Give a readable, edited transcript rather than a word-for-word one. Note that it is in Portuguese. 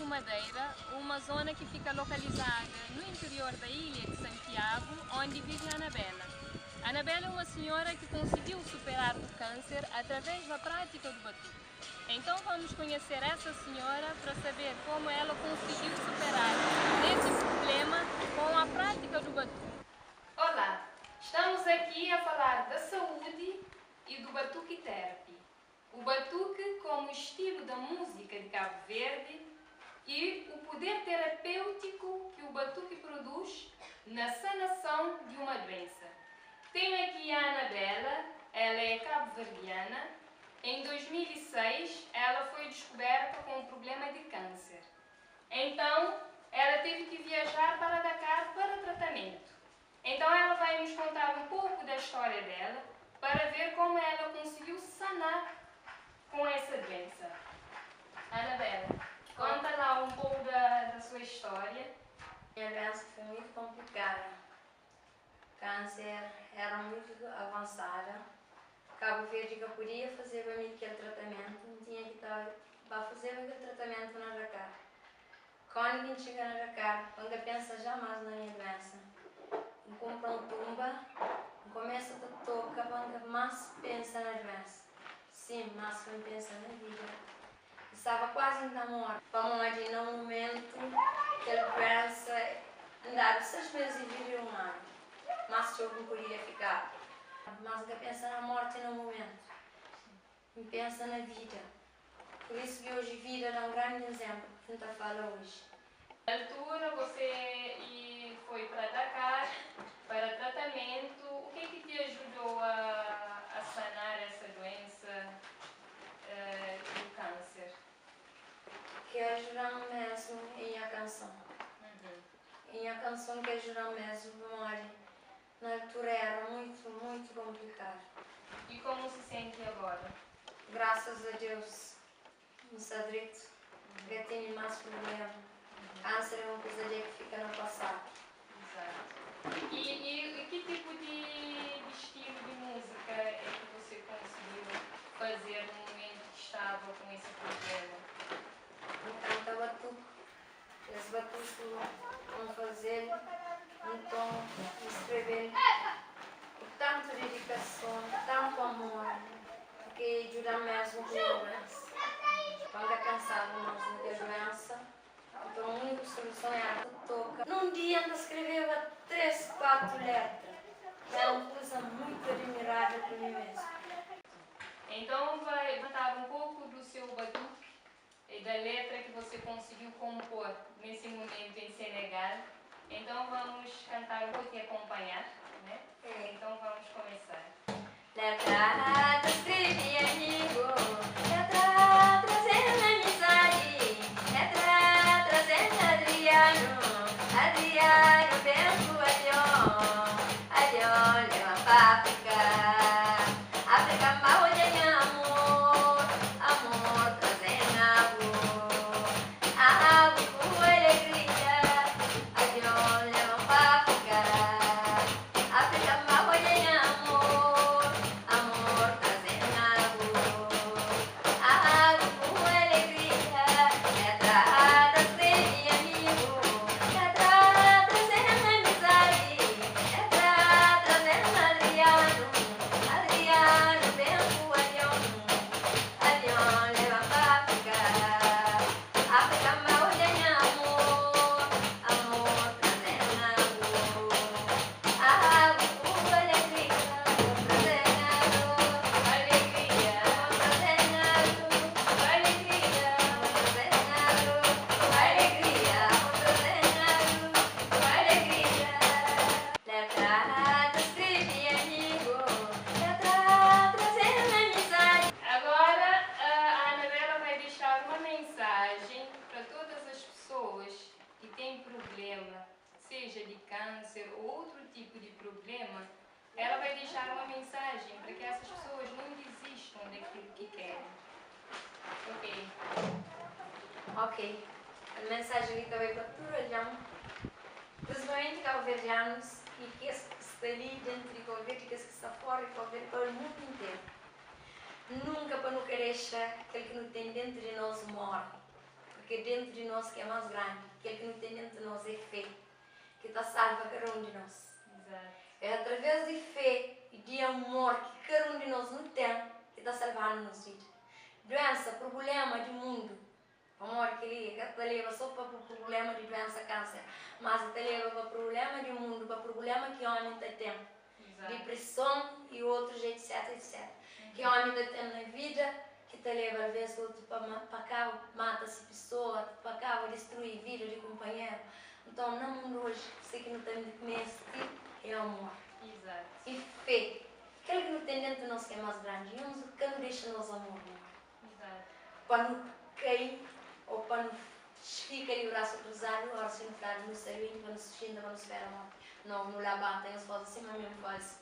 Madeira, uma zona que fica localizada no interior da ilha de Santiago, onde vive a Anabela. A Anabela é uma senhora que conseguiu superar o câncer através da prática do batuque. Então vamos conhecer essa senhora para saber como ela conseguiu superar esse problema com a prática do batuque. Olá, estamos aqui a falar da saúde e do Batuque Therapy. O batuque como estilo da música de Cabo Verde e o poder terapêutico que o batuque produz na sanação de uma doença. Tenho aqui a Anabela, ela é cabo-verdiana. Em 2006, ela foi descoberta com um problema de câncer. Então, ela teve que viajar para Dakar para tratamento. Então, ela vai nos contar um pouco da história dela para ver como ela conseguiu sanar com essa doença. Anabela, conta lá um pouco da sua história. Minha doença foi muito complicada. O câncer era muito avançada. Cabo Verde que eu podia fazer para mim aquele tratamento, não tinha que estar para fazer aquele tratamento na Dakar. Quando a gente chega na Dakar, quando pensa jamais na minha doença, compra um tumba, começa a tocar, quando mais pensa na doença. Sim, mais pensa na vida. Estava quase na morte. Vamos imaginar um momento que a doença andava 6 meses e vive um ano. Mas eu não podia ficar. Mas eu penso na morte no momento. Eu penso na vida. Por isso que hoje a vida é um grande exemplo que a gente fala hoje. Na altura você foi para Dakar para tratamento. O que te ajudou a sanar essa doença do câncer? Que ajuda mesmo em a canção. Em a canção que ajuda mesmo, memória. Na altura era muito, muito complicado. E como se sente agora? Graças a Deus, no Sadrito, já tenho mais problema. Câncer é uma coisa que fica no passado. Exato. E que tipo de estilo de música é que você conseguiu fazer no momento que estava com esse problema? Canta batuque. Esse batuque vão fazer um tom, escrever com tanta dedicação, tanto amor, que ajuda mesmo com a doença. Quando é cansado mesmo da doença, então a única solução é a toca. Num dia anda escreveva 3, 4 letras. É uma coisa muito admirável para mim mesmo. Então vai contar um pouco do seu batuque e da letra que você conseguiu compor nesse momento em Senegal. Então vamos cantar um pouco e acompanhar, né? Então vamos começar. Letra escrevi amigo, letra trazendo amizade, letra trazendo Adriano, Adriano penso Adion leva pra África, África mal de amor, amor trazendo água com alegria, Adion leva pra África, África mal de amor, amor trazendo água com alegria, letra trazendo amigo, letra trazendo amizade, letra trazendo Adriano, Adriano vento Adion leva pra África, África mal de amor, amor trazendo água com alegria, trazendo alegria, trazendo alegria, trazendo alegria, trazendo alegria. Letra escrevi amigo, letra trazendo amizade. Agora a Anabela vai deixar uma mensagem para todas as pessoas que têm problema, seja de câncer ou outro tipo de problema. Ela vai deixar uma mensagem para que essas pessoas não desistam daquilo que querem. Ok. Ok. A mensagem que vai para todos, principalmente cabo-verdianos e que estão ali dentro de Cabo Verde, que estão fora de Cabo Verde, para o mundo inteiro. Nunca para não querer achar que aquele que não tem dentro de nós morre. que dentro de nós que é mais grande, aquele que não tem dentro de nós é fé, que está salva cada um de nós. Exato. É através de fé e de amor que cada um de nós não tem que está salvando nos vidas. Doença, problema de mundo, amor que te leva só para o problema de doença, câncer, mas te leva para o problema de mundo, para o problema que o homem está tendo. Depressão e outros, etc, etc. Que o homem está tendo na vida, que te leva às vezes outro para cá, mata-se pessoa, para cá, destruir vida de companheiro. Então, no mundo hoje, sei que não tem nesse tipo, é amor. Exato. E fé. Aquele que não tem dentro de nós que é mais grande, e uns que não deixa nós amor. Exato. Para não cair, ou para não ficar de braço cruzado, ou se não ficar no serviço, para não se xingar, para não se ver a morte. Não, no labata, eles fazem assim, mas mesmo faz.